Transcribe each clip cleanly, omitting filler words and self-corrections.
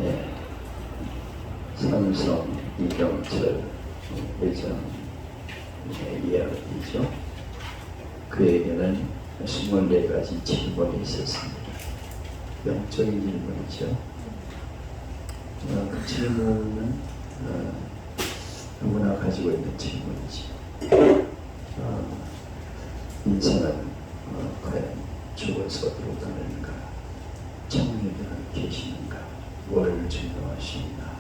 예, 삼성 이경철 회장 이야기죠. 그에게는 24가지 질문이 있었습니다. 영적인 질문이죠. 그 질문은 누구나 가지고 있는 질문이지. 인생은 과연 죽어서 어디로 가는가? 정령이 계시는가? 뭘 증명하시는가?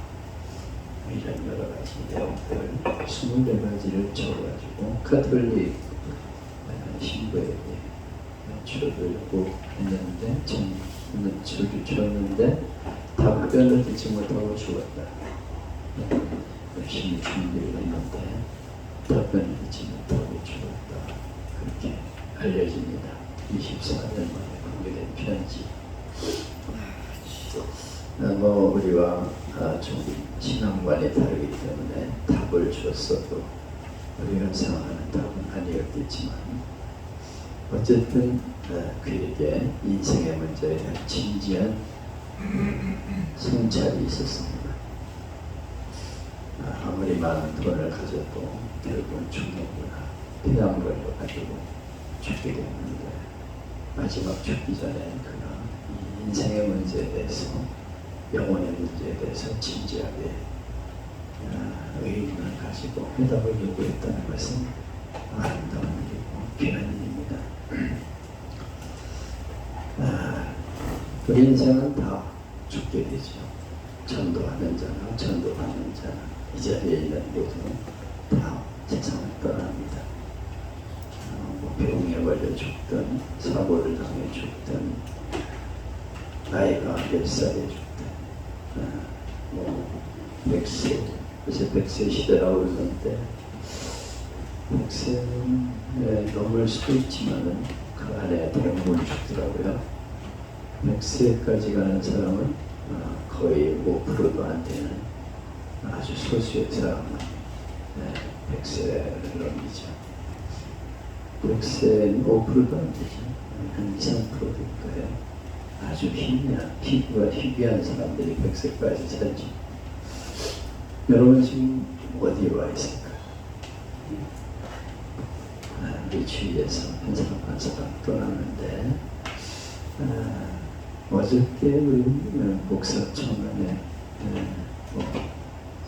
이런 여러 가지 내용들 24가지를 적어가지고 가톨릭 신부에게 주려고 했는데 저기 줬는데 답변을 듣지 못하고 죽었다. 열심히 준비를 했는데 답변을 듣지 못하고 죽었다. 그렇게 알려집니다. 24년 만에 공개된 편지. 우리와 좀 신앙관이 다르기 때문에 답을 줬어도 우리가 생각하는 답은 아니었겠지만 어쨌든 그에게 인생의 문제에 대한 진지한 성찰이 있었습니다. 아무리 많은 돈을 가져도 결국은 죽는구나. 폐암 걸려가지고 죽게 됐는데 마지막 죽기 전에 그가 이 인생의 문제에 대해서 영혼의 문제에 대해서 진지하게 의문을 가지고 해답을 요구했다는 것은 아름다운 일이고 귀한 일입니다. 우리 인생은 다 죽게 되죠. 전도하는 자나 전도받는 자나 이 자리에 있는 모두 다 세상을 떠납니다. 병에 걸려 죽든 사고를 당해 죽든 나이가 몇 살에 죽든 100세, 요새 100세 시대라고 그러는데 100세는 넘을 수도 있지만은 그 안에 대부분 죽더라고요. 100세까지 가는 사람은 거의 5%도 안 되는 아주 소수의 사람은 100세를 넘기죠. 100세는 5%도 안 되죠. 한 2, 3%일 거예요. 아주 희미한, 피부가 희귀한 사람들이 100세까지 살죠. 여러분 지금 어디에 와 있을까? 우리 주위에서 한 사람 한 사람 떠나는데 어저께 우리 목사 청년의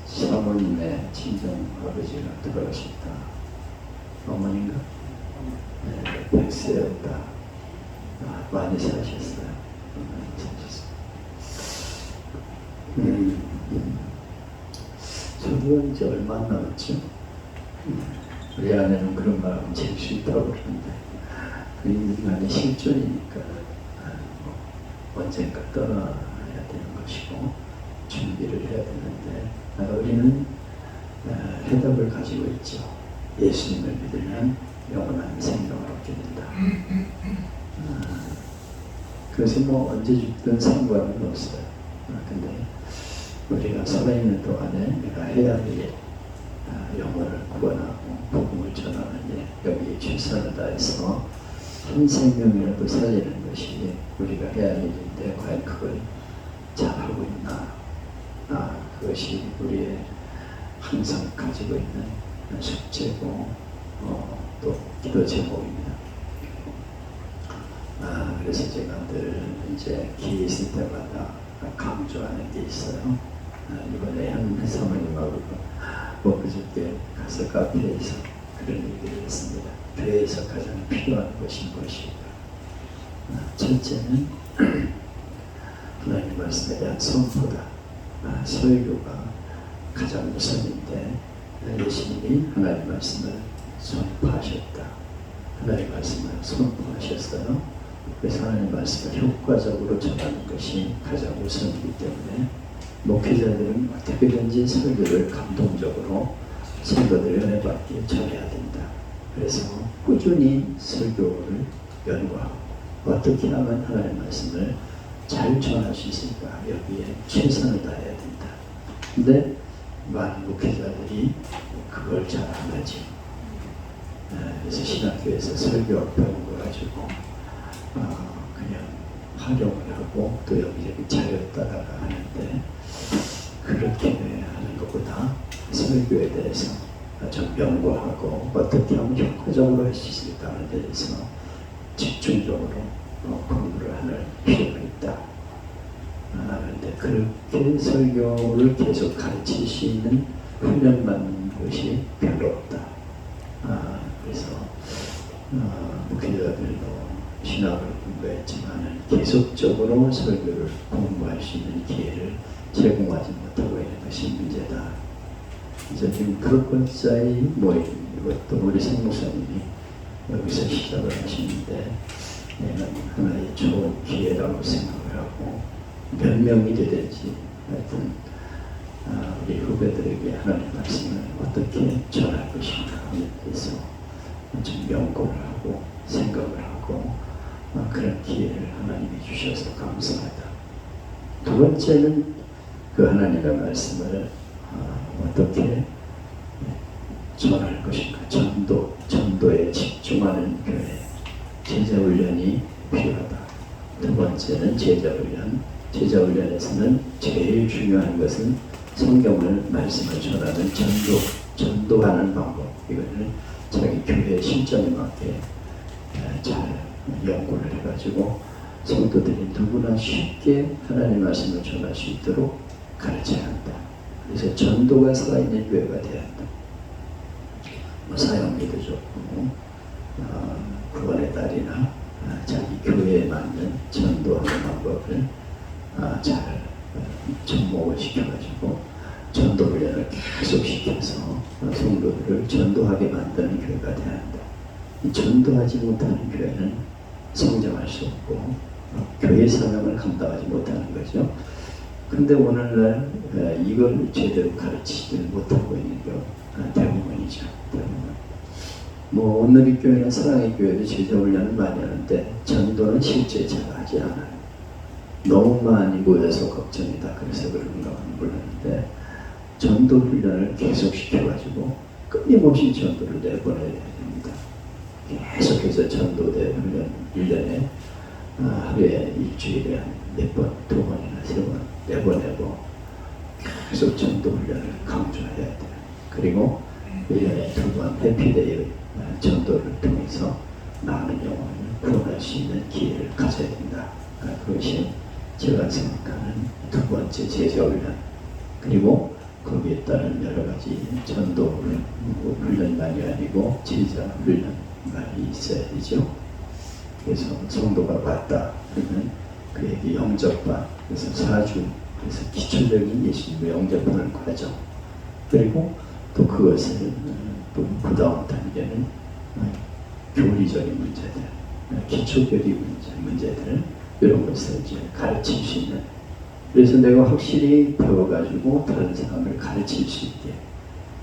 사모님의 친정 아버지가 돌아가셨다. 어머니인가? 100세였다. 많이 사셨어요. 저도 이제 얼마 안 남았죠. 우리 아내는 그런 마음 제일 싫다고 그러는데 그 인간의 실존이니까 언젠가 떠나야 되는 것이고 준비를 해야 되는데 우리는 해답을 가지고 있죠. 예수님을 믿으면 영원한 생명을 얻게 된다. 그래서 언제 죽든 상관은 없어요. 근데 우리가 살아있는 동안에 내가 해야 할 일, 영혼을 구원하고 복음을 전하는 일, 여기에 최선을 다해서 한 생명이라도 살리는 것이 우리가 해야 할 일인데 과연 그걸 잘하고 있나? 그것이 우리의 항상 가지고 있는 숙제고 또 기도 제목입니다. 그래서 제가 늘 이제 기회 있을 때마다 강조하는 게 있어요. 이번에 한 사모님하고 엊그저께 가서 카페에서 그런 얘기를 했습니다. 교회에서 가장 필요한 것이 무엇일까? 첫째는 하나님 말씀에 대한 선포다. 설교가 가장 우선인데 예수님이 하나님 말씀을 선포하셨다. 하나님 말씀을 선포하셨어요. 그래서 하나님 말씀을 효과적으로 전하는 것이 가장 우선이기 때문에 목회자들은 어떻게든지 설교를 감동적으로 성도들의 은혜받게 전해야 된다. 그래서 꾸준히 설교를 연구하고 어떻게 하면 하나님 말씀을 잘 전할 수 있을까 여기에 최선을 다해야 된다. 근데 많은 목회자들이 그걸 잘 안 하죠. 그래서 신학교에서 설교 배운 거 가지고 그냥 활용을 하고 또 여기저기 자료 따라가 하는데 설교에 대해서 좀 연구하고 어떻게 하면 효과적으로 할 수 있을까에 대해서 집중적으로 공부를 할 필요가 있다. 그런데 그렇게 설교를 계속 가르칠 수 있는 훈련받는 것이 별로 없다. 그래서 목회자들도 신학을 공부했지만 계속적으로 설교를 공부할 수 있는 기회를 제공하지 못하고 있는 것이 문제다. 그래서 지금 불꽃사의 모임, 이것도 우리 성목사님이 여기서 시작을 하시는데 하나의 좋은 기회라고 생각을 하고 몇 명이 되든지 하여튼 우리 후배들에게 하나님의 말씀을 어떻게 전할 것인가에 대해서 좀 연구를 하고 생각을 하고 그런 기회를 하나님이 주셔서 감사하다. 두 번째는 그 하나님의 말씀을 어떻게 전할 것인가. 전도에 집중하는 교회, 제자훈련이 필요하다. 두 번째는 제자훈련. 제자훈련에서는 제일 중요한 것은 성경을 말씀을 전하는 전도하는 방법. 이거는 자기 교회 실정에 맞게 잘 연구를 해가지고 성도들이 누구나 쉽게 하나님의 말씀을 전할 수 있도록 가르쳐야 한다. 그래서 전도가 살아있는 교회가 되어야 한다. 사역비도 좋고 구원의 달이나 자기 교회에 맞는 전도하는 방법을 잘 접목을 시켜가지고 전도 훈련을 계속 시켜서 성도들을 전도하게 만드는 교회가 되어야 한다. 전도하지 못하는 교회는 성장할 수 없고 교회 사명을 감당하지 못하는 거죠. 근데 오늘날 이걸 제대로 가르치지 못하고 있는 게 대부분이죠. 대부분. 뭐 오늘의 교회나 사랑의 교회도 제자훈련을 많이 하는데 전도는 실제 잘 하지 않아요. 너무 많이 모여서 걱정이다. 그래서 그런가 모르는데 전도 훈련을 계속 시켜가지고 끊임없이 전도를 내보내야 됩니다. 계속해서 전도대 훈련에 하루에 일주일에 몇 번, 두 번이나 세 번 내보내고 계속 전도 훈련을 강조해야 돼요. 그리고 1년에 두 번 해피데이 전도를 통해서 많은 영혼을 구원할 수 있는 기회를 가져야 된다. 그것이 제가 생각하는 두 번째 제자훈련. 그리고 거기에 따른 여러 가지 전도 훈련만이 아니고 제자 훈련만이 있어야 되죠. 그래서 성도가 왔다 그러면 그에게 영접과 그래서 사주, 그래서 기초적인 예수님을 영접하는 과정, 그리고 또 그것을 또 그 다음 단계는 교리적인 문제들, 기초교리 문제들 이런 것을 이제 가르칠 수 있는. 그래서 내가 확실히 배워가지고 다른 사람을 가르칠 수 있게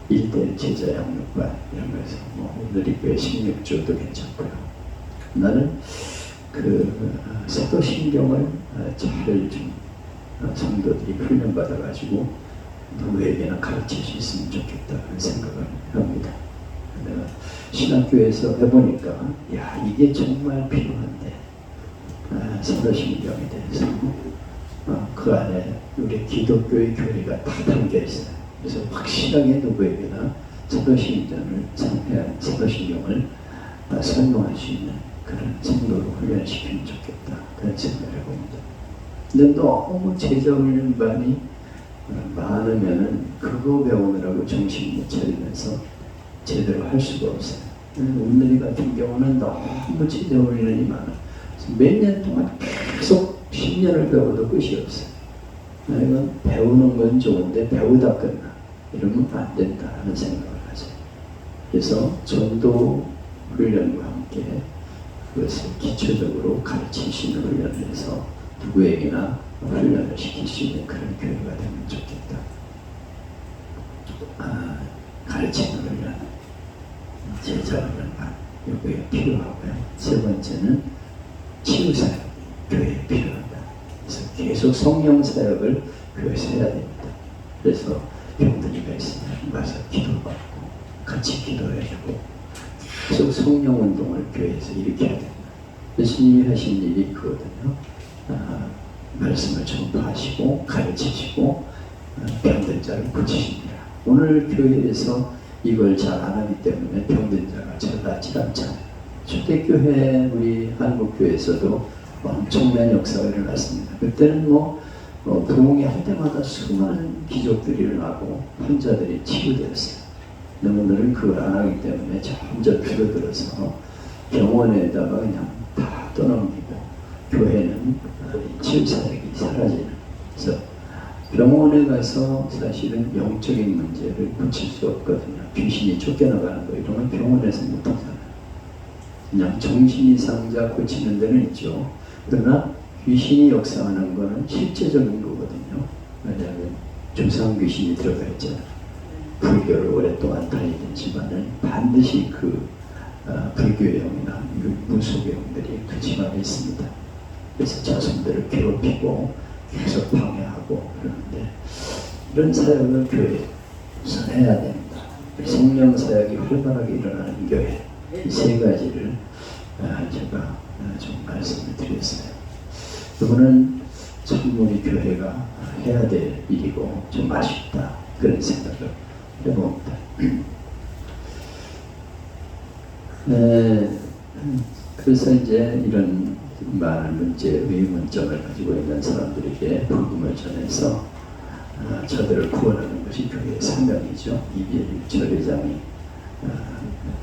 1대1 제자 양육반 이런 거에서 오늘의 교회 16조도 괜찮고요. 나는 그 사도신경을 잘 좀 성도들이 훈련받아가지고 누구에게나 가르칠 수 있으면 좋겠다는 생각을 합니다. 내가 신학교에서 해보니까 야 이게 정말 필요한데 사도신경에 대해서 그 안에 우리 기독교의 교리가 다 담겨 있어요. 그래서 확실하게 누구에게나 사도신경을 설명할 수 있는 그런 성도로 훈련시키면 좋겠다. 그런 생각을 해봅니다. 근데 너무 제자훈련반이 많으면은 그거 배우느라고 정신 못 차리면서 제대로 할 수가 없어요. 오늘이 같은 경우는 너무 제자훈련이 많아. 몇 년 동안 계속 10년을 배워도 끝이 없어요. 이건 배우는 건 좋은데 배우다 끝나. 이러면 안 된다는 생각을 하죠. 그래서 전도 훈련과 함께 그것을 기초적으로 가르칠 수 있는 훈련을 해서 누구에게나 훈련을 시킬 수 있는 그런 교회가 되면 좋겠다. 가르치는 훈련, 제자 훈련만 여기에 필요하고요. 세 번째는 치유사역, 교회에 필요하다. 그래서 계속 성령 사역을 교회에서 해야 됩니다. 그래서 병들이가 있으면 와서 기도받고 같이 기도해주고 계속 성령 운동을 교회에서 일으켜야 됩니다. 예수님이 하신 일이 그거거든요. 말씀을 전파하시고 가르치시고 병든 자를 고치십니다. 오늘 교회에서 이걸 잘 안 하기 때문에 병든 자가 잘 낫지 않잖아요. 초대교회 우리 한국교회에서도 엄청난 역사가 일어났습니다. 그때는 부흥이 할 때마다 수많은 기적들이 일어나고 환자들이 치유되었어요. 너무들은 그걸 안 하기 때문에 점점 줄어들어서 병원에다가 그냥 다 떠넘기고 교회는 치유사역이 사라지는. 그래서 병원에 가서 사실은 영적인 문제를 고칠 수 없거든요. 귀신이 쫓겨나가는 거 이런 건 병원에서 못하잖아요. 그냥 정신이상자 고치는 데는 있죠. 그러나 귀신이 역사하는 거는 실제적인 거거든요. 왜냐하면 조상 귀신이 들어가 있잖아요. 불교를 오랫동안 다니지만은 반드시 불교의 영이나 무속의 영들이 그 집안에 있습니다. 그래서 자손들을 괴롭히고 계속 방해하고 그러는데 이런 사역을 교회에서 해야 됩니다. 성령 사역이 활발하게 일어나는 교회 이 세 가지를 제가 좀 말씀을 드렸어요. 이거는 참 우리 교회가 해야 될 일이고 좀 아쉽다 그런 생각을 해봅니다. 그래서 이제 이런 많은 문제, 의문점을 가지고 있는 사람들에게 복음을 전해서 저들을 구원하는 것이 교회의 사명이죠. 이비엘 절회장이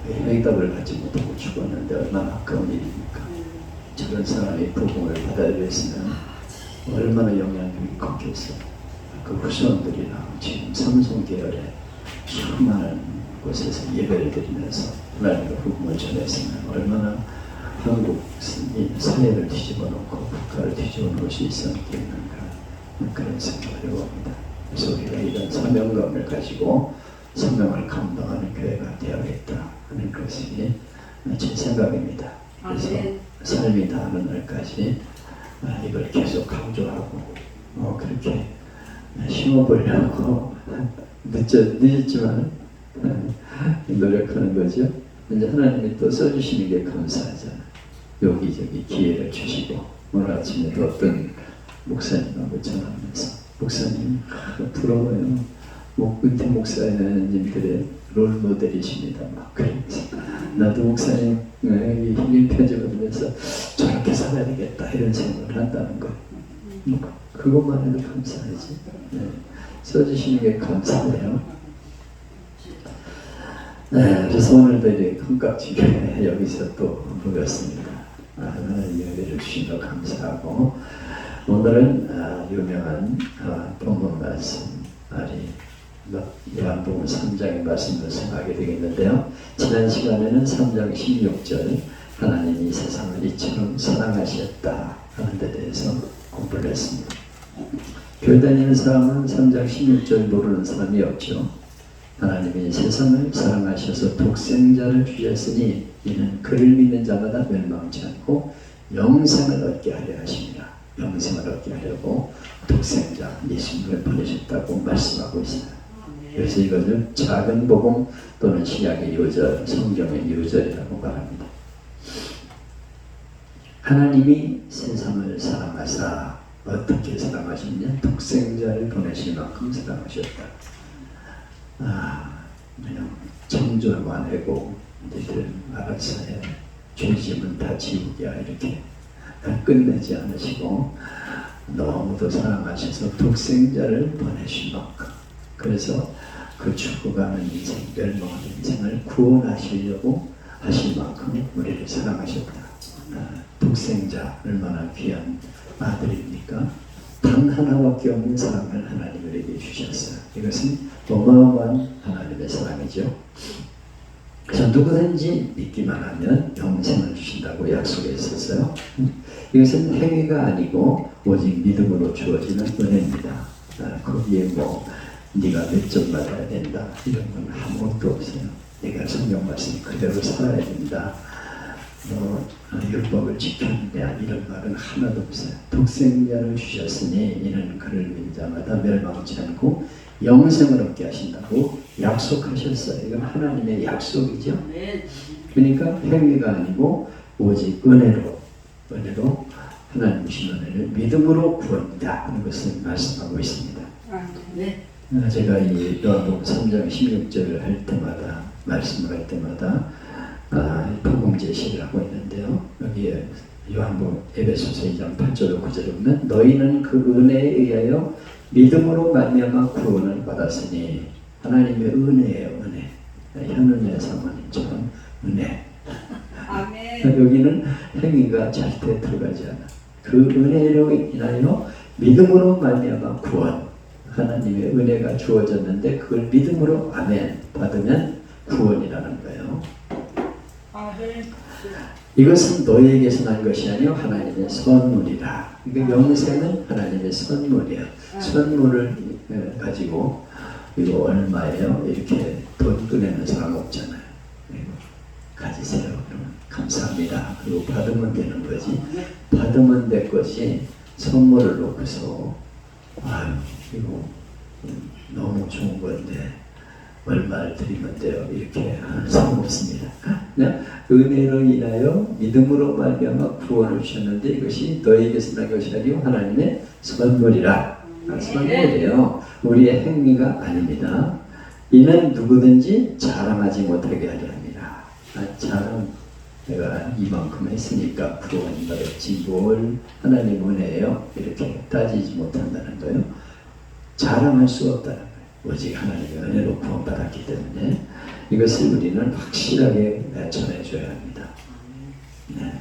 해답을 갖지 못하고 죽었는데 얼마나 아까운 일입니까? 저런 사람이 복음을 받아들였으면 얼마나 영향력이 컸겠어요. 그 후손들이나 지금 삼성 계열의 수많은 곳에서 예배를 드리면서 하나님의 복음을 전했으면 얼마나 한국 사회를 뒤집어 놓고 국가를 뒤집어 놓을 수 있었겠는가 그런 생각을 해봅니다. 그래서 우리가 이런 사명감을 가지고 사명을 감당하는 교회가 되어야겠다 하는 것이 제 생각입니다. 그래서 삶이 닿는 날까지 이걸 계속 강조하고 그렇게 심어보려고 늦었지만 노력하는 거죠. 이제 하나님이 또 써주시는 게 감사하잖아요. 여기저기 기회를 주시고 오늘 아침에도 어떤 목사님하고 전화하면서 목사님 부러워요. 끝에 목사님들의 롤 모델이십니다. 막 그러면서 나도 목사님 힐링 편지 받으면서 저렇게 살아야 되겠다 이런 생각을 한다는 거. 그것만 해도 감사하지. 써주시는 게 감사해요. 그래서 오늘도 이제 콩깍지교회 여기서 또 모였습니다. 하나님 예배를 주신 거 감사하고 오늘은 유명한 본문 말씀 요한복음 3장의 말씀을 생각하게 되겠는데요. 지난 시간에는 3장 16절 하나님이 세상을 이처럼 사랑하셨다 하는 데 대해서 공부를 했습니다. 교회 다니는 사람은 3장 16절 모르는 사람이 없죠. 하나님이 세상을 사랑하셔서 독생자를 주셨으니 이는 그를 믿는 자마다 멸망치 않고 영생을 얻게 하려 하십니다. 영생을 얻게 하려고 독생자 예수님을 보내셨다고 말씀하고 있어요. 그래서 이것을 작은 복음 또는 신약의 요절, 성경의 요절이라고 말합니다. 하나님이 세상을 사랑하사 어떻게 사랑하셨냐? 독생자를 보내실 만큼 사랑하셨다. 그냥 창조만 해고 너희들 알아서 해. 죄짐은 다 지우기야 이렇게 끝내지 않으시고 너무도 사랑하셔서 독생자를 보내신 만큼 그래서 그 죽어가는 인생, 멸망하는 인생을 구원하시려고 하신 만큼 우리를 사랑하셨다. 독생자 얼마나 귀한 아들입니까? 단 하나밖에 없는 사랑을 하나님 우리에게 주셨어요. 이것은 어마어마한 하나님의 사랑이죠. 그래서 누구든지 믿기만 하면 영생을 주신다고 약속했었어요. 이것은 행위가 아니고 오직 믿음으로 주어지는 은혜입니다. 거기에 네가 몇 점 받아야 된다 이런 건 아무것도 없어요. 네가 성경 말씀 그대로 살아야 된다. 율법을 지켰느냐 이런 말은 하나도 없어요. 독생자를 주셨으니 이는 그를 믿는 자마다 멸망치 않고 영생을 얻게 하신다고 약속하셨어요. 이건 하나님의 약속이죠. 그러니까 행위가 아니고 오직 은혜로 하나님 주신 은혜를 믿음으로 구합니다 하는 것을 말씀하고 있습니다. 제가 이 요한복음 3장 16절을 할 때마다 말씀을 할 때마다 복음 제시를 하고 있는데요. 여기에 요한복음 에베소서 2장 8절로 9절에 보면 너희는 그 은혜에 의하여 믿음으로 말미암아 구원을 받았으니 하나님의 은혜예요. 은혜. 현은혜 사모님처럼 은혜. 아멘. 여기는 행위가 절대 들어가지 않아. 그 은혜로 인하여 믿음으로 말미암아 구원. 하나님의 은혜가 주어졌는데 그걸 믿음으로 아멘 받으면 구원이라는 거예요. 아멘. 이것은 너희에게서 난 것이 아니요 하나님의 선물이라. 그러니까 영생은 하나님의 선물이에요. 선물을 가지고 이거 얼마예요? 이렇게 돈 꺼내는 사람 없잖아요. 가지세요. 그러면 감사합니다. 그리고 받으면 되는 거지. 받으면 될 것이 선물을 놓고서 아유 이거 너무 좋은 건데 얼마를 드리면 돼요. 이렇게 하는 사람 없습니다. 은혜로 인하여 믿음으로 말미암아 구원을 주셨는데 이것이 너희에게서 난 것이 아니요 하나님의 선물이라. 선물이에요. 우리의 행위가 아닙니다. 이는 누구든지 자랑하지 못하게 하려 합니다. 자랑 내가 이만큼 했으니까 구원받았지 뭘 하나님 은혜예요. 이렇게 따지지 못한다는 거예요. 자랑할 수 없다는 거예요. 오직 하나님의 은혜로 구원받았기 때문에 이것을 우리는 확실하게 전해줘야 합니다. 네.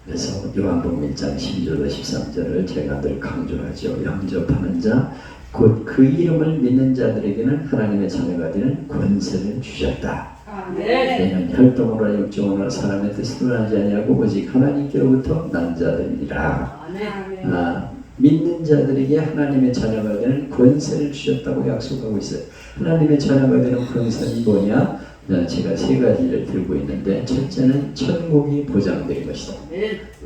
그래서 요한복음 1장 12절로 13절을 제가 늘 강조하죠. 영접하는 자, 곧 그 이름을 믿는 자들에게는 하나님의 자녀가 되는 권세를 주셨다. 이는 혈통으로나 육정으로나 사람의 뜻으로 나지 아니하고 오직 하나님께로부터 난 자들이라. 믿는 자들에게 하나님의 자녀가 되는 권세를 주셨다고 약속하고 있어요. 하나님의 자녀가 되는 권세는 뭐냐? 제가 세 가지를 들고 있는데 첫째는 천국이 보장될 것이다.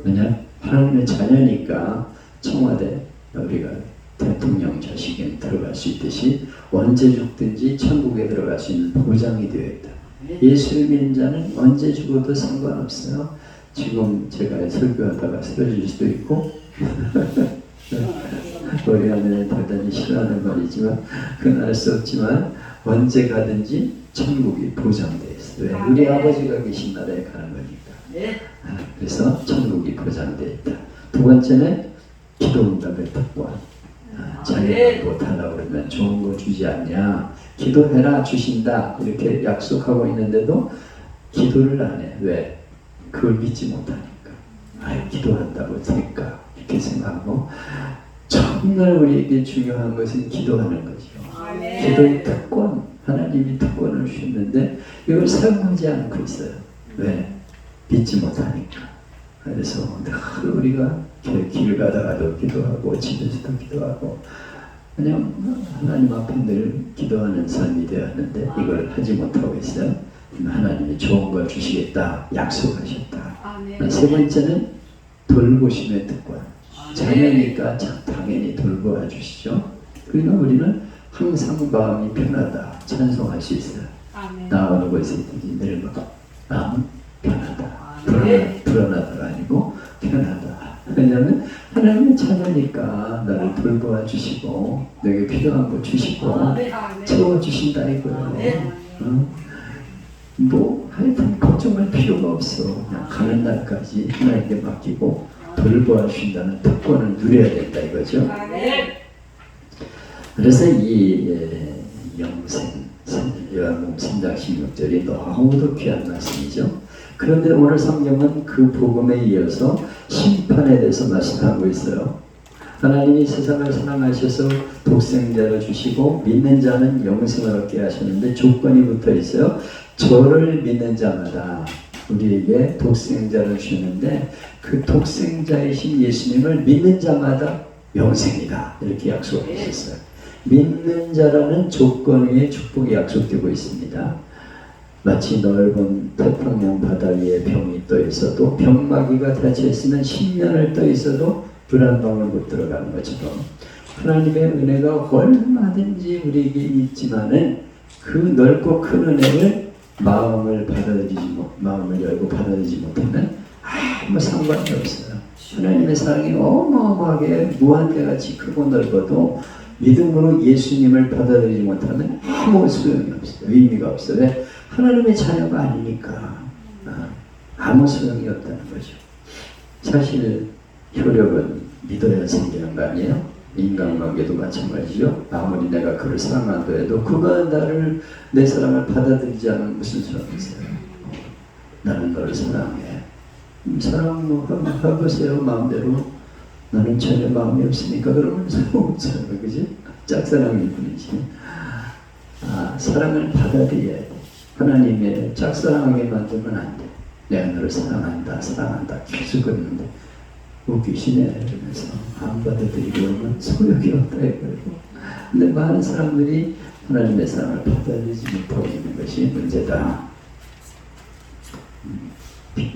왜냐? 하나님의 자녀니까 청와대 우리가 대통령 자식에 들어갈 수 있듯이 언제 죽든지 천국에 들어갈 수 있는 보장이 되어 있다. 예수를 믿는 자는 언제 죽어도 상관없어요. 지금 제가 설교하다가 쓰러질 수도 있고 우리 아내는 대단히 싫어하는 말이지만 그건 알 수 없지만 언제 가든지 천국이 보장되어 있어요. 우리 아버지가 계신 나라에 가는 거니까. 그래서 천국이 보장되어 있다. 두 번째는 기도응답의 특권. 자기가 뭐 달라고 그러면 좋은 거 주지 않냐. 기도해라 주신다. 이렇게 약속하고 있는데도 기도를 안 해. 왜? 그걸 믿지 못하니까. 기도한다고 될까? 이렇게 생각하고 정말 우리에게 중요한 것은 기도하는 거죠. 기도의 특권, 하나님이 특권을 주셨는데 이걸 사용하지 않고 있어요. 왜? 믿지 못하니까. 그래서 늘 우리가 길 가다가도 기도하고 집에서도 기도하고 그냥 하나님 앞에 늘 기도하는 삶이 되었는데 이걸 하지 못하고 있어요. 하나님이 좋은 걸 주시겠다 약속하셨다. 세 번째는 돌보심의 특권. 자녀니까 당연히 돌보아 주시죠. 그러니까 우리는 항상 마음이 편하다 찬송할 수 있어요. 나 어느 곳에 있든지 늘 마음 편하다. 불안하다가 아니고 편하다. 왜냐하면 하나님의 자녀니까 나를 돌보아 주시고 내게 필요한 거 주시고 채워주신다 이거예요. 뭐 하여튼 걱정할 필요가 없어. 그냥 가는 날까지 하나님께 맡기고 돌보아 주신다는 특권을 누려야 된다 이거죠. 그래서 이 영생 요한복음 3장 16절이 너무도 귀한 말씀이죠. 그런데 오늘 성경은 그 복음에 이어서 심판에 대해서 말씀하고 있어요. 하나님이 세상을 사랑하셔서 독생자를 주시고 믿는 자는 영생을 얻게 하셨는데 조건이 붙어 있어요. 저를 믿는 자마다 우리에게 독생자를 주셨는데 그 독생자이신 예수님을 믿는 자마다 영생이다. 이렇게 약속하셨어요. 믿는 자라는 조건 위에 축복이 약속되고 있습니다. 마치 넓은 태평양 바다 위에 병이 떠 있어도 병마귀가 닫혀 있으면 10년을 떠 있어도 물 한 방울 못 들어가는 것처럼 하나님의 은혜가 얼마든지 우리에게 있지만은 그 넓고 큰 은혜를 마음을 열고 받아들이지 못하면 아무 상관이 없어요. 하나님의 사랑이 어마어마하게 무한대같이 크고 넓어도 믿음으로 예수님을 받아들이지 못하면 아무 소용이 없어요. 의미가 없어요. 왜? 하나님의 자녀가 아니니까 아무 소용이 없다는 거죠. 사실 효력은 믿어야 생기는 거 아니에요? 인간관계도 마찬가지죠. 아무리 내가 그를 사랑한다 해도 그가 나를 내 사랑을 받아들이지 않으면 무슨 소용이 있어요? 나는 너를 사랑해. 사랑 뭐 해보세요 마음대로. 나는 전혀 마음이 없으니까 그러면 소용없어요. 그지? 짝사랑일 뿐이지. 사랑을 받아들여야 돼. 하나님의 짝사랑하게 만들면 안 돼. 내가 너를 사랑한다 계속 그러는데 웃기시네 이러면서 안 받아들이고 그러면 소용이 없다 이거고. 근데 많은 사람들이 하나님의 사랑을 받아들이지 못하고 있는 것이 문제다.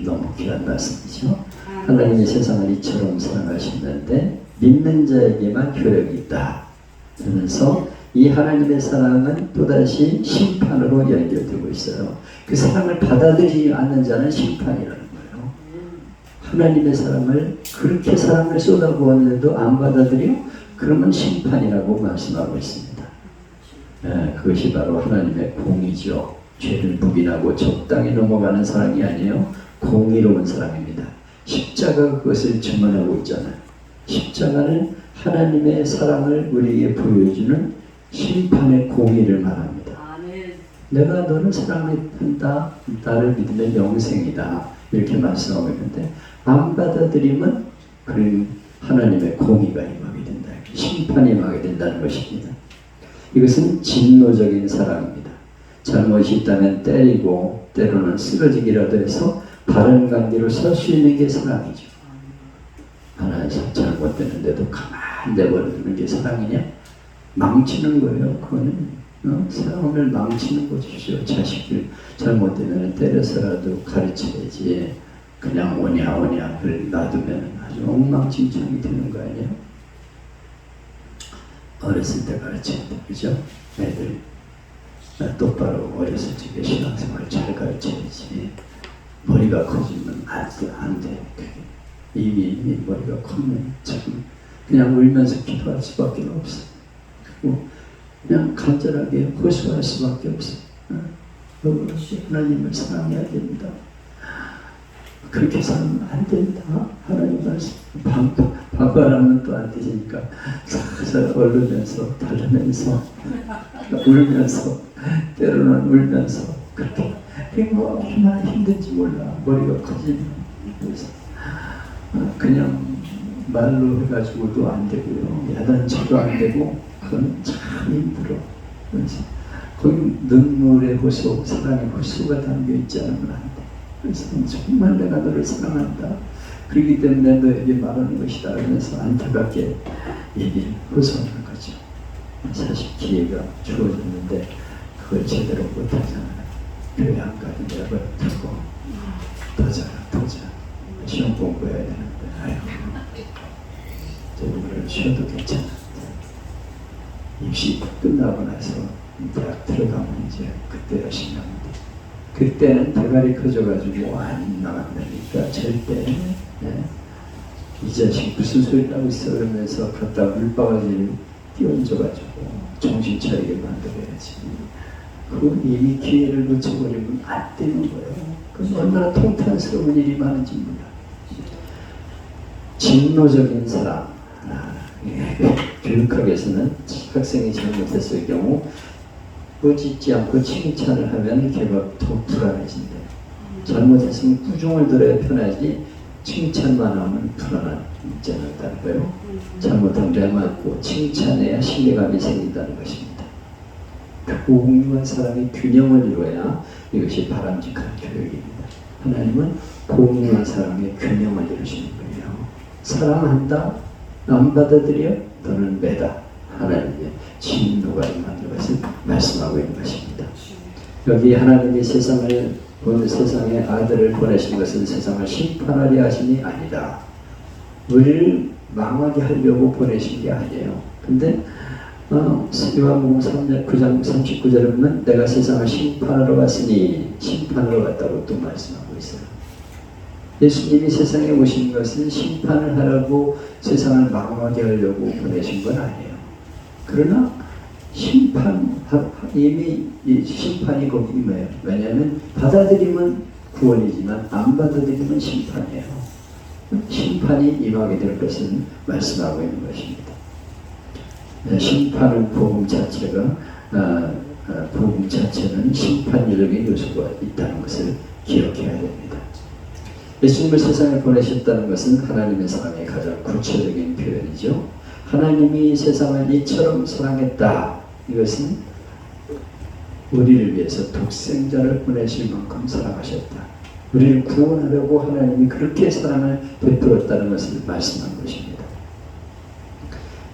너무 귀한 말씀이죠. 하나님이 세상을 이처럼 사랑하셨는데 믿는 자에게만 효력이 있다. 그러면서 이 하나님의 사랑은 또다시 심판으로 연결되고 있어요. 그 사랑을 받아들이지 않는 자는 심판이라는 거예요. 하나님의 사랑을 그렇게 사랑을 쏟아부었는데도 안 받아들여? 그러면 심판이라고 말씀하고 있습니다. 그것이 바로 하나님의 공의죠. 죄를 부인하고 적당히 넘어가는 사랑이 아니에요. 공의로운 사랑입니다. 십자가가 그것을 증언하고 있잖아요. 십자가는 하나님의 사랑을 우리에게 보여주는 심판의 공의를 말합니다. 내가 너를 사랑한다, 나를 믿으면 영생이다 이렇게 말씀하고 있는데 안 받아들이면 그 하나님의 공의가 임하게 된다. 심판이 임하게 된다는 것입니다. 이것은 진노적인 사랑입니다. 잘못이 있다면 때리고 때로는 쓰러지기라도 해서 바른 관계로 설 수 있는 게 사랑이죠. 하나에서 잘못되는데도 가만히 내버려두는 게 사랑이냐? 망치는 거예요. 그거는 사랑을 망치는 것이죠. 자식들 잘못되면 때려서라도 가르쳐야지. 그냥 오냐 그걸 놔두면 아주 엉망진창이 되는 거 아니에요? 어렸을 때 가르쳐야 돼. 그죠? 애들 똑바로 어렸을 적에 신앙생활 잘 가르쳐야지. 머리가 커지면 안 돼. 이미 머리가 커면 지금 그냥 울면서 기도할 수밖에 없어. 그리고 그냥 간절하게 호소할 수밖에 없어. 하나님을 사랑해야 된다. 그렇게 살면 안 된다. 하나님 말씀. 바바라면 또 안 되니까 살살 얼르면서 달래면서 울면서 때로는 울면서 그렇게 뭐 얼마나 힘든지 몰라. 머리가 커지면 그래서 그냥 말로 해가지고도 안 되고요. 야단쳐도 안 되고 그건 참 힘들어. 그래서 거기 눈물의 호소, 사랑의 호소가 담겨 있지 않으면 안 돼. 그래서 정말 내가 너를 사랑한다. 그렇기 때문에 너에게 말하는 것이다. 그러면서 안타깝게 얘기를 호소하는 거죠. 사실 기회가 주어졌는데 그걸 제대로 못하잖아요. 교회 안 가는 데가 타고 도자 시험 공부해야 되는데 아이고 오늘 쉬어도 괜찮아. 입시 끝나고 나서 대학 들어가면 이제 그때 열심히 합니다. 그때는 대가리 커져가지고 안 나간다니까 절대 이 자식 무슨 소리를 하고 있어 그러면서 갖다 물바가지를 띄얹어가지고 정신 차리게 만들어야지. 그건 이미 기회를 놓쳐버리면 안 되는 거예요. 그건 얼마나 통탄스러운 일이 많은지 몰라. 진노적인 사람. 교육학에서는 학생이 잘못했을 경우 꾸짖지 않고 칭찬을 하면 걔가 더 불안해진대요. 잘못했으면 꾸중을 들어야 편하지 칭찬만 하면 불안한 있지 않다는 거예요. 잘못하면 내맞고 칭찬해야 신뢰감이 생긴다는 것입니다. 공유한 사람이 균형을 이루어야 이것이 바람직한 교육입니다. 하나님은 공유한 사람의 균형을 이루시는 거예요. 사랑한다, 안 받아들여, 너는 매다. 하나님의 진노가 임하는 것을 말씀하고 있는 것입니다. 여기 하나님이 세상에 아들을 보내신 것은 세상을 심판하려 하심이 아니다. 우리를 망하게 하려고 보내신 게 아니에요. 근데 요한복음 9장 39절에 보면 내가 세상을 심판하러 왔으니 심판하러 왔다고 또 말씀하고 있어요. 예수님이 세상에 오신 것은 심판을 하라고 세상을 망하게 하려고 보내신 건 아니에요. 그러나 이미 이 심판이 거기 임해요. 왜냐하면 받아들이면 구원이지만 안 받아들이면 심판이에요. 심판이 임하게 될 것을 말씀하고 있는 것입니다. 심판은 복음 자체가 복음 자체는 심판적인 요소가 있다는 것을 기억해야 됩니다. 예수님을 세상에 보내셨다는 것은 하나님의 사랑의 가장 구체적인 표현이죠. 하나님이 세상을 이처럼 사랑했다. 이것은 우리를 위해서 독생자를 보내실 만큼 사랑하셨다. 우리를 구원하려고 하나님이 그렇게 사랑을 베풀었다는 것을 말씀한 것입니다.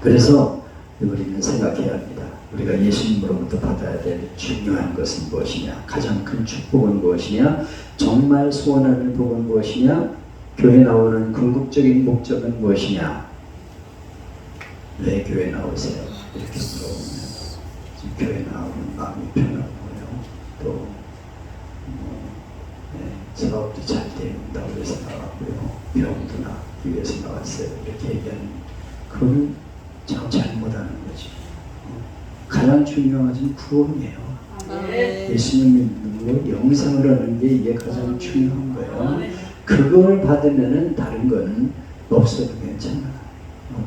그래서 우리는 생각해야 합니다. 우리가 예수님으로부터 받아야 될 중요한 것은 무엇이냐? 가장 큰 축복은 무엇이냐? 정말 소원하는 복은 무엇이냐? 교회 나오는 궁극적인 목적은 무엇이냐? 왜 교회 나오세요? 이렇게 물어보면 지금 교회 나오는 마음이 편하고요. 또 사업도 잘 된다고 해서 나왔고요. 병도 낫기 위해서 나왔어요. 이렇게 얘기하는 그건 참 잘못하는 거죠. 가장 중요한 것은 구원이에요. 예수님을 믿고 영생을 얻는 게 이게 가장 중요한 거예요. 그걸 받으면은 다른 건 없어도 괜찮아.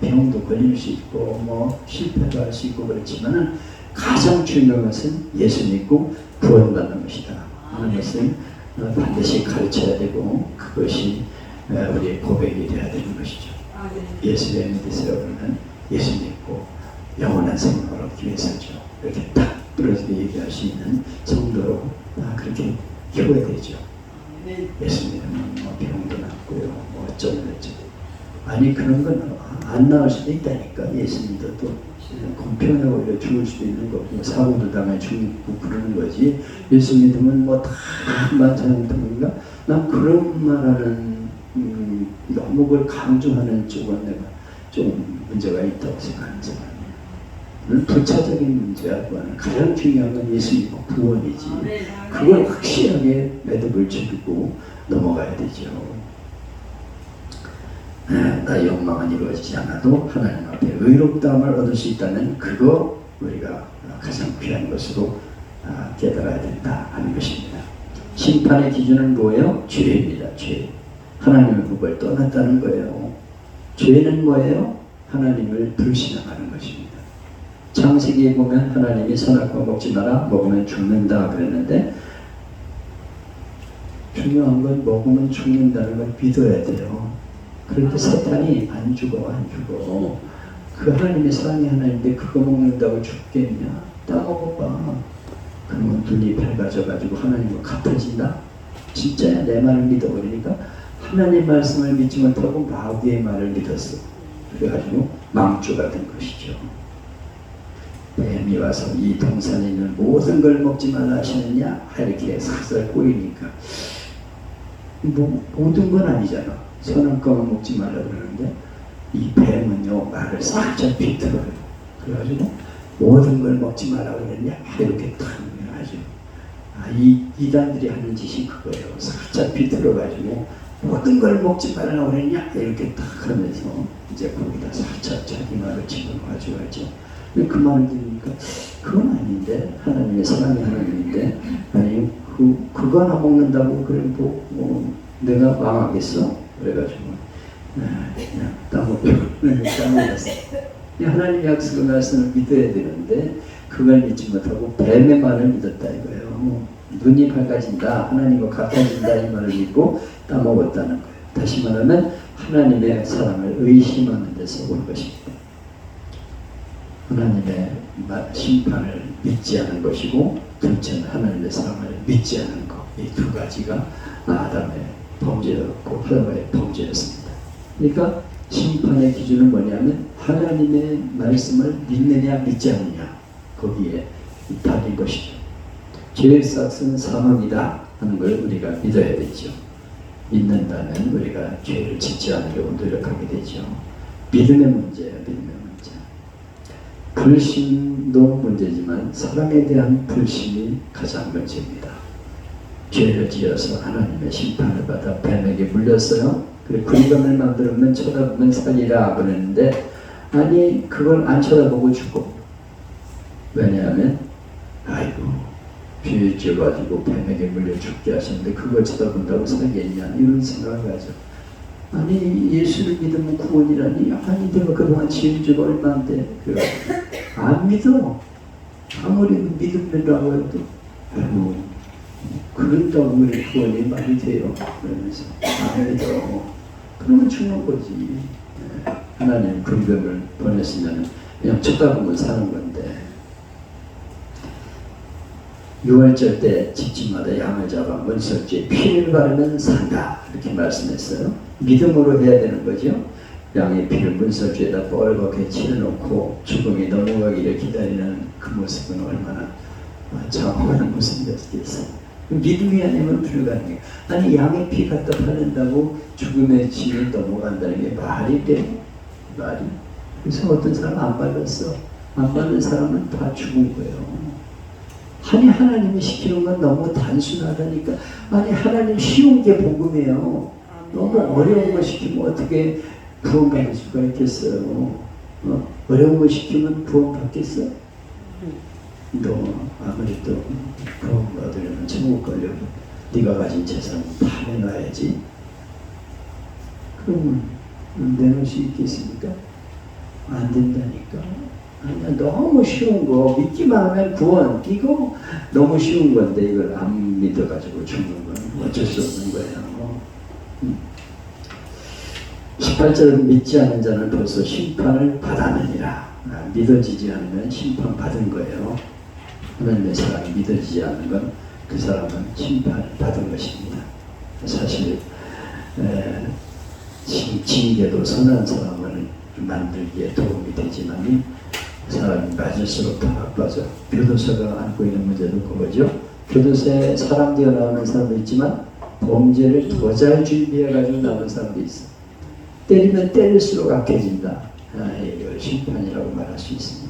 병도 걸릴 수 있고 실패도 할 수 있고 그렇지만은 가장 중요한 것은 예수 믿고 구원받는 것이다 하는 것을 반드시 가르쳐야 되고 그것이 우리의 고백이 되어야 되는 것이죠. 예수를 믿으세요 그러면 예수 믿고 영원한 생명을 얻기 위해서죠. 이렇게 딱 부러지게 얘기할 수 있는 정도로 그렇게 키워야 되죠. 예수 믿으면 병도 낫고요. 어쩌고 아니 그런 건 안 나올 수도 있다니까. 예수 믿어도 공평하게 오히려 죽을 수도 있는 거고 사고도 당해 죽고 그러는 거지. 예수 믿으면 다 만찬통인가? 난 그런 말하는 너무 그걸 강조하는 쪽은 내가 좀 문제가 있다고 생각하는 사람이에요. 부차적인 문제야. 그거는 가장 중요한 건 예수 믿고 구원이지. 그걸 확실하게 매듭을 지고 넘어가야 되죠. 나의 욕망은 이루어지지 않아도 하나님 앞에 의롭다함을 얻을 수 있다는 그거 우리가 가장 귀한 것으로 깨달아야 된다 하는 것입니다. 심판의 기준은 뭐예요? 죄입니다. 죄. 하나님의 법을 떠났다는 거예요. 죄는 뭐예요? 하나님을 불신앙하는 것입니다. 창세기에 보면 하나님이 선악과 먹지 마라, 먹으면 죽는다 그랬는데 중요한 건 먹으면 죽는다는 걸 믿어야 돼요. 그런데 사탄이 안 죽어. 그 하나님의 사랑이 하나인데 그거 먹는다고 죽겠냐? 따먹어봐. 그러면 눈이 밝아져가지고 하나님과 같아진다? 진짜야? 내 말을 믿어. 그러니까 하나님 말씀을 믿지 못하고 마귀의 말을 믿었어. 그래가지고 망조가 된 것이죠. 뱀이 와서 이 동산에 있는 모든 걸 먹지 말라 하시느냐? 이렇게 살살 꼬이니까 모든 건 아니잖아. 선악과만 먹지 말라 그러는데 이 뱀은요 말을 살짝 비틀어요. 그래가지고 모든 걸 먹지 말라 그랬냐 이렇게 탁 하죠. 이 이단들이 하는 짓이 그거예요. 살짝 비틀어가지고 모든 걸 먹지 말라 그랬냐 이렇게 탁 하면서 이제 거기다 살짝 자기 말을 집어가지고 하죠. 그 말을 들으니까 그건 아닌데 하나님의 사랑이 하나님인데 아니 그거 하나 먹는다고 그래 내가 망하겠어? 그래가지고 그냥 따먹었어. 하나님 약속의 말씀을 믿어야 되는데 그걸 믿지 못하고 뱀의 말을 믿었다 이거예요. 눈이 밝아진다, 하나님과 같아진다 이 말을 믿고 따먹었다는 거예요. 다시 말하면 하나님의 사랑을 의심하는 데서 온 것입니다. 하나님의 심판을 믿지 않은 것이고 둘째는 하나님의 사랑을 믿지 않은 것. 이 두 가지가 아담의 범죄였고 하와의 범죄였습니다. 그러니까 심판의 기준은 뭐냐면 하나님의 말씀을 믿느냐 믿지 않느냐 거기에 답인 것이죠. 죄의 삭은 사망이다 하는 걸 우리가 믿어야 되죠. 믿는다면 우리가 죄를 짓지 않으려고 노력하게 되죠. 믿음의 문제예요. 믿음의 문제. 불신도 문제지만 사랑에 대한 불신이 가장 문제입니다. 죄를 지어서 하나님의 심판을 받아 뱀에게 물렸어요. 그리고 구리감을 만들면 쳐다보면 살리라 그러는데 아니 그걸 안 쳐다보고 죽고 왜냐하면 아이고 죄 가지고 뱀에게 물려 죽게 하셨는데 그걸 쳐다본다고 살겠냐 이런 생각을 하죠. 아니 예수를 믿으면 구원이라니 아니 내가 그동안 지은 죄가 얼마인데 그래 안 믿어. 아무리 믿음이라고 해도 아이고 그런다고 왜 구원이 말이 돼요 그러면서 안 믿어. 그러면 죽는 거지. 하나님 불뱀을 보냈으면 그냥 쳐다보고 사는 건데 6월절 때 집집마다 양을 잡아 문설주에 피를 바르면 산다 이렇게 말씀했어요. 믿음으로 해야 되는 거죠. 양의 피를 문설주에다 뻘겋게 칠해놓고 죽음이 넘어가기를 기다리는 그 모습은 얼마나 장황한 모습이었겠어요. 믿음이 아니면 불가능해요. 아니 양의 피 갖다 바른다고 죽음의 진이 넘어간다는 게 말이 돼? 말이? 그래서 어떤 사람은 안 받았어. 안 받는 사람은 다 죽은 거예요. 아니 하나님이 시키는 건 너무 단순하다니까. 아니 하나님 쉬운 게 복음이에요. 너무 어려운 거 시키면 어떻게 구원받을 수가 있겠어요. 어려운 거 시키면 구원받겠어? 너 아무리 또 구원받으려면 천국 가려면 네가 가진 재산 다 내놔야지. 그러면 내놓을 수 있겠습니까? 안 된다니까. 아니야, 너무 쉬운 거 믿기만 하면 구원 이거 너무 쉬운 건데 이걸 안 믿어가지고 죽는 건 어쩔 수 없는 거예요. 18절은 믿지 않는 자는 벌써 심판을 받았느니라. 믿어지지 않으면 심판 받은 거예요. 하나님의 사랑이 믿어지지 않는 건 그 사람은 심판을 받은 것입니다. 사실 징계도 선한 사람을 만들기에 도움이 되지만 사람이 맞을수록 더 나빠져. 교도소가 안고 있는 문제도 그거죠. 교도소에 사람 되어 나오는 사람도 있지만 범죄를 더 잘 준비해가지고 나오는 사람도 있어. 때리면 때릴수록 악해진다. 이걸 심판이라고 말할 수 있습니다.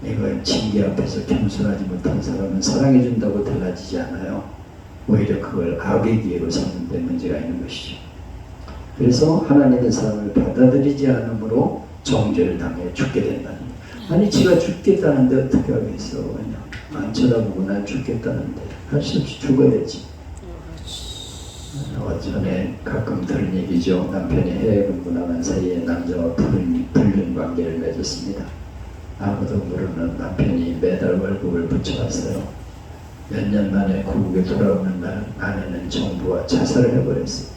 이걸 징계 앞에서 겸손하지 못한 사람은 사랑해준다고 달라지지 않아요. 오히려 그걸 악의 기회로 삼는 데 문제가 있는 것이죠. 그래서 하나님의 사랑을 받아들이지 않으므로 정죄를 당해 죽게 된다는 거예요. 아니 지가 죽겠다는데 어떻게 하겠어. 그냥 안 쳐다보고 난 죽겠다는데 할 수 없이 죽어야지. 전에 가끔 들은 얘기죠. 남편이 해외 근무 나간 사이에 남자와 불륜 관계를 맺었습니다. 아무도 모르는 남편이 매달 월급을 붙여왔어요. 몇 년 만에 고국에 돌아오는 날 아내는 정부와 자살을 해버렸어요.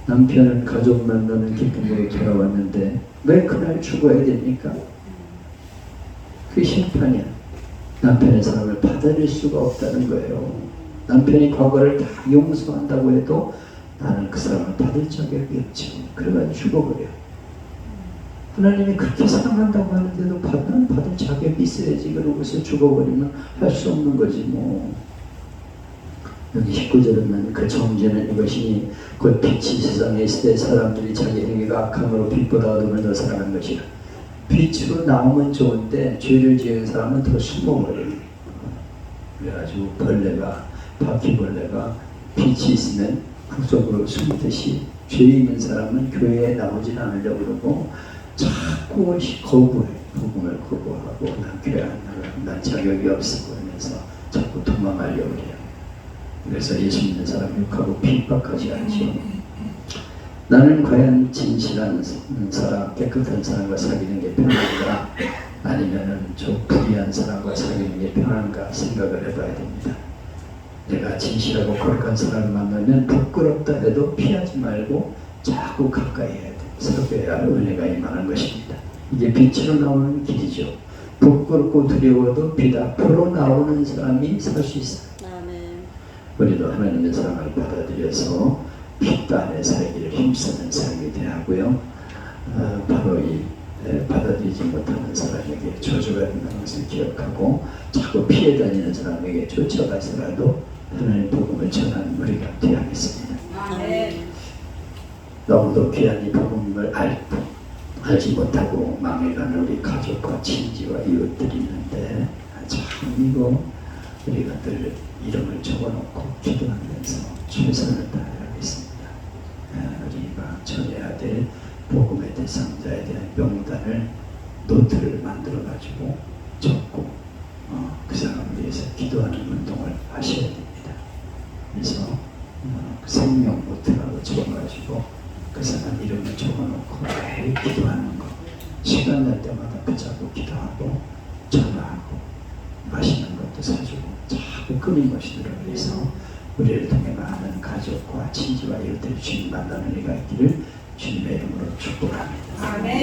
남편은 가족 만나는 기쁨으로 돌아왔는데 왜 그날 죽어야 됩니까? 그게 심판이야. 남편의 사랑을 받아들일 수가 없다는 거예요. 남편이 과거를 다 용서한다고 해도 나는 그 사랑을 받을 자격이 없지. 그래가지고 죽어버려. 하나님이 그렇게 사랑한다고 하는데도 받을 자격이 있어야지. 그러고서 죽어버리면 할 수 없는 거지 뭐. 여기 19절은 그 정죄는 이것이니 곧 빛이 세상에 있을 때 사람들이 자기 행위가 악함으로 빛보다 어둠을 더 사랑한 것이라. 빛으로 나오면 좋은데 죄를 지은 사람은 더 숨어버려요. 그래가지고 바퀴벌레가 빛이 있으면 흙속으로 숨듯이 죄 있는 사람은 교회에 나오진 않으려고 그러고 자꾸 거부해. 복음을 거부하고 난 교회 안 나가. 난 자격이 없어 그러면서 자꾸 도망가려고 해요. 그래서 예수 믿는 사람 욕하고 핍박하지 않죠. 나는 과연 진실한 사람, 깨끗한 사람과 사귀는 게 편한가? 아니면은 저 불의한 사람과 사귀는 게 편한가 생각을 해봐야 됩니다. 내가 진실하고 거룩한 사람을 만나면 부끄럽다 해도 피하지 말고 자꾸 가까이 해야 돼. 서로야 은혜가 임하는 것입니다. 이게 빛으로 나오는 길이죠. 부끄럽고 두려워도 빛 앞으로 나오는 사람이 살 수 있어요. 우리도 하나님의 사랑을 받아들여서 빛 안에 살기를 힘쓰는 삶이 되어야 하고요. 바로 이 받아들이지 못하는 사람에게 저주가 된다는 것을 기억하고 자꾸 피해 다니는 사람에게 쫓아가서라도 하나님의 복음을 전하는 우리가 되어야 하겠습니다. 너무도 귀한 이 복음을 알지 못하고 망해가는 우리 가족과 친지와 이웃들이 있는데 참 이거 우리가 늘 이름을 적어놓고 기도하면서 최선을 다해야겠습니다. 우리가 전해야 될 복음의 대상자에 대한 명단을 노트를 만들어가지고 기도하는 운동을 하셔야 됩니다. 그래서 생명 노트라고 적어가지고 그 사람 이름을 적어놓고 매일 기도하는 거, 시간 날 때마다 붙잡고 기도하고 전화하고 맛있는 것도 사주고 자꾸 끊임없이 늘어나서 우리를 통해 많은 가족과 친지와 이웃들이 주님 만나는 일가 있기를 주님의 이름으로 축복합니다. 아멘.